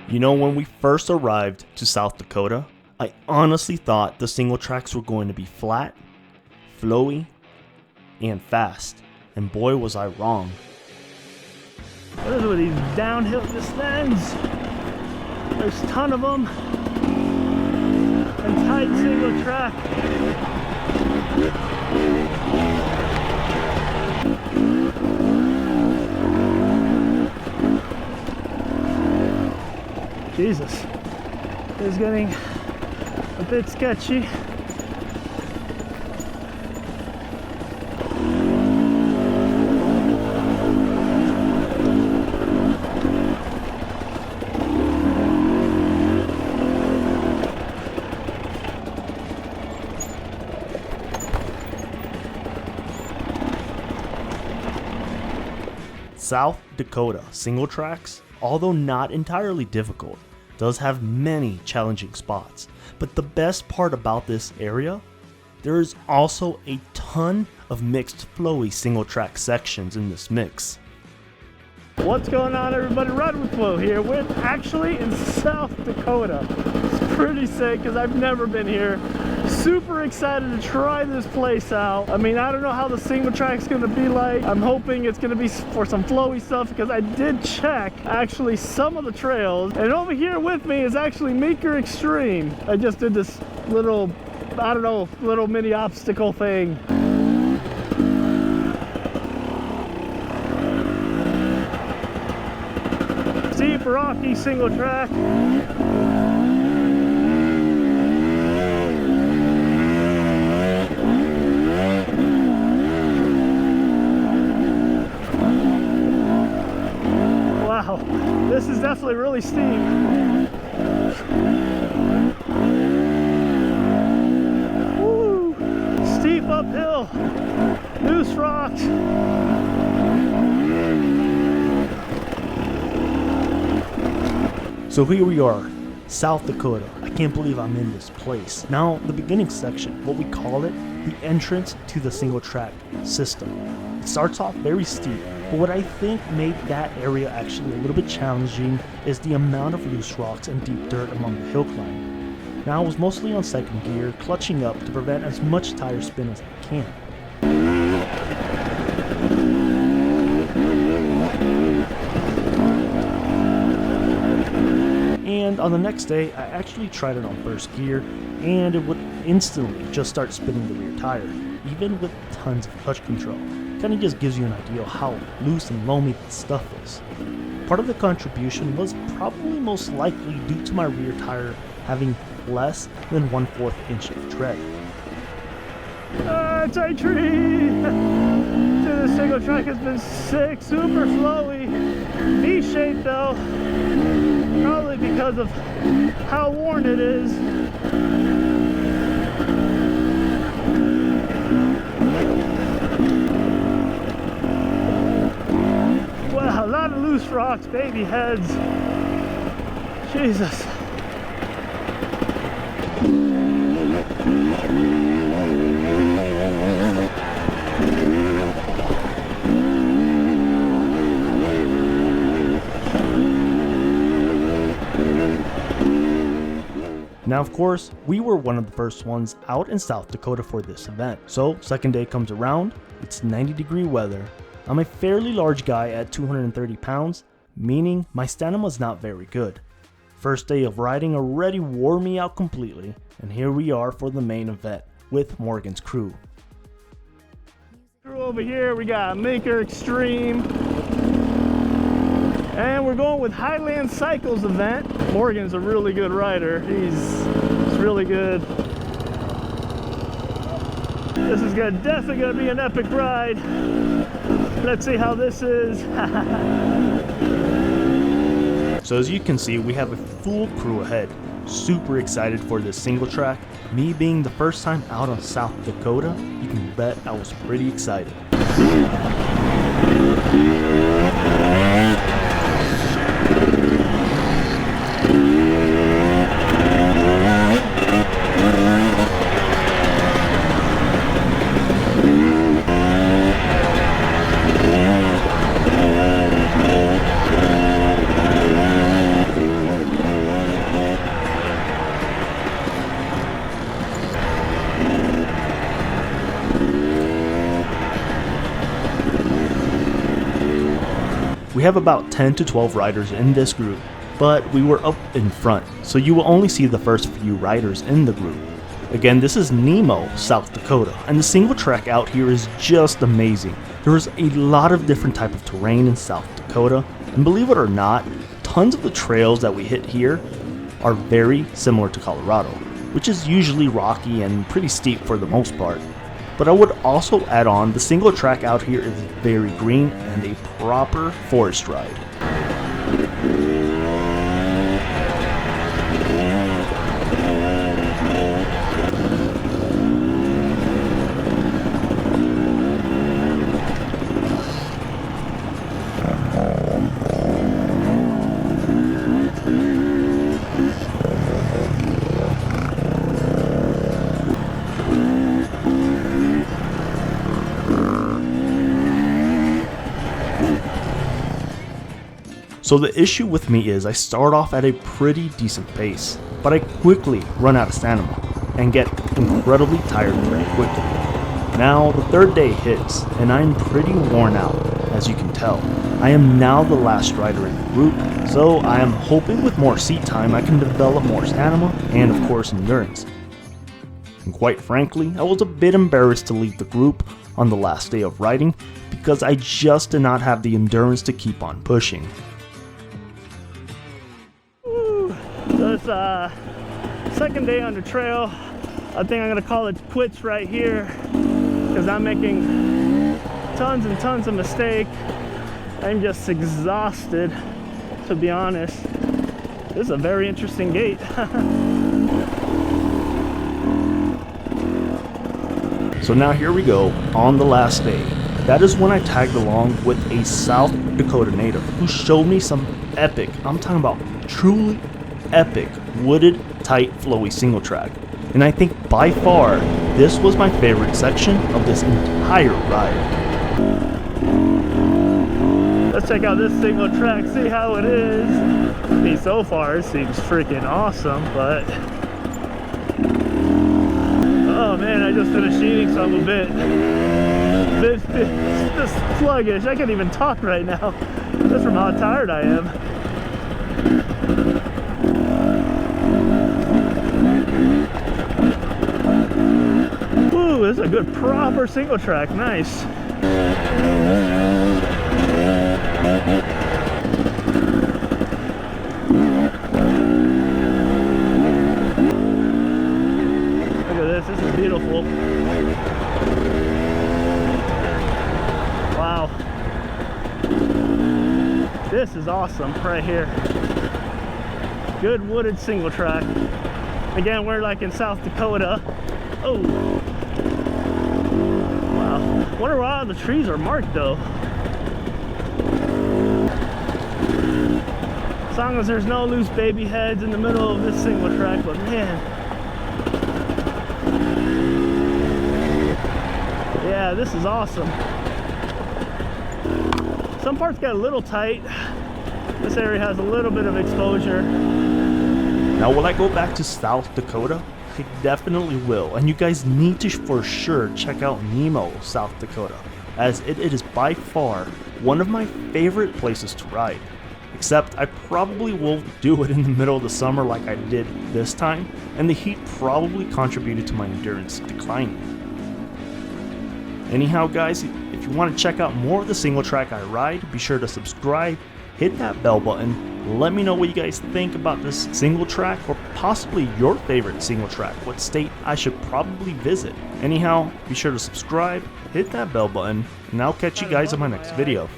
You know, when we first arrived to South Dakota, I honestly thought the single tracks were going to be flat, flowy, and fast. And boy was I wrong. What is it with these downhill descents? There's a ton of them. And tight single track. Jesus, it's getting a bit sketchy. South Dakota single tracks, although not entirely difficult, does have many challenging spots. But the best part about this area, there is also a ton of mixed flowy single track sections in this mix. What's going on, everybody? Redwood Flow here. We're actually in South Dakota. It's pretty sick because I've never been here. Super excited to try this place out. I mean, I don't know how the single track's gonna be like. I'm hoping it's gonna be for some flowy stuff because I did check actually some of the trails. And over here with me is actually Meeker Extreme. I just did this little, I don't know, little mini obstacle thing. Steep, rocky single track. Wow, this is definitely really steep. Woo! Steep uphill, loose rocks. So here we are, South Dakota. I can't believe I'm in this place. Now, the beginning section, what we call it, the entrance to the single track system. It starts off very steep, but what I think made that area actually a little bit challenging is the amount of loose rocks and deep dirt among the hill climb. Now, I was mostly on second gear, clutching up to prevent as much tire spin as I can. And on the next day, I actually tried it on first gear, and it would instantly just start spinning the rear tire, even with tons of clutch control. Kind of just gives you an idea of how loose and loamy this stuff is. Part of the contribution was probably most likely due to my rear tire having less than 1/4 inch of tread. Tight tree! Dude, this single track has been sick, super flowy. V-shaped though. Probably because of how worn it is. Wow, a lot of loose rocks, baby heads. Jesus. Now, of course, we were one of the first ones out in South Dakota for this event. So, second day comes around, it's 90-degree weather. I'm a fairly large guy at 230 pounds, meaning my stamina was not very good. First day of riding already wore me out completely, and here we are for the main event with Morgan's crew. Crew over here, we got Meeker Extreme. And we're going with Highland Cycles event. Morgan's a really good rider. He's really good. This is definitely gonna be an epic ride. Let's see how this is. So as you can see, we have a full crew ahead. Super excited for this single track. Me being the first time out on South Dakota, you can bet I was pretty excited. We have about 10 to 12 riders in this group, but we were up in front, so you will only see the first few riders in the group. Again, this is Nemo, South Dakota, and the single track out here is just amazing. There's a lot of different type of terrain in South Dakota, and believe it or not, tons of the trails that we hit here are very similar to Colorado, which is usually rocky and pretty steep for the most part. But I would also add on, the single track out here is very green and a proper forest ride. So the issue with me is I start off at a pretty decent pace, but I quickly run out of stamina and get incredibly tired very quickly. Now the third day hits and I'm pretty worn out, as you can tell. I am now the last rider in the group, so I am hoping with more seat time I can develop more stamina and of course endurance. And quite frankly, I was a bit embarrassed to leave the group on the last day of riding because I just did not have the endurance to keep on pushing. So it's second day on the trail. I think I'm gonna call it quits right here because I'm making tons and tons of mistakes. I'm just exhausted, to be honest. This is a very interesting gate. So now here we go, on the last day. That is when I tagged along with a South Dakota native who showed me some epic, I'm talking about truly epic, wooded, tight, flowy single track. And I think by far, this was my favorite section of this entire ride. Let's check out this single track, see how it is. I mean, so far it seems freaking awesome, but oh man, I just finished eating, so I'm a bit just sluggish. I can't even talk right now just from how tired I am. Ooh, this is a good proper single track, nice. This is beautiful. Wow. This is awesome right here. Good wooded single track. Again, we're like in South Dakota. Oh. Wow. Wonder why all the trees are marked though. As long as there's no loose baby heads in the middle of this single track, but man. Yeah, this is awesome. Some parts got a little tight. This area has a little bit of exposure. Now will I go back to South Dakota? I definitely will, and you guys need to for sure check out Nemo, South Dakota, as it is by far one of my favorite places to ride. Except I probably will do it in the middle of the summer like I did this time, and the heat probably contributed to my endurance declining. Anyhow guys, if you want to check out more of the single track I ride, be sure to subscribe, hit that bell button, let me know what you guys think about this single track or possibly your favorite single track, what state I should probably visit. Anyhow, be sure to subscribe, hit that bell button, and I'll catch you guys in my next video.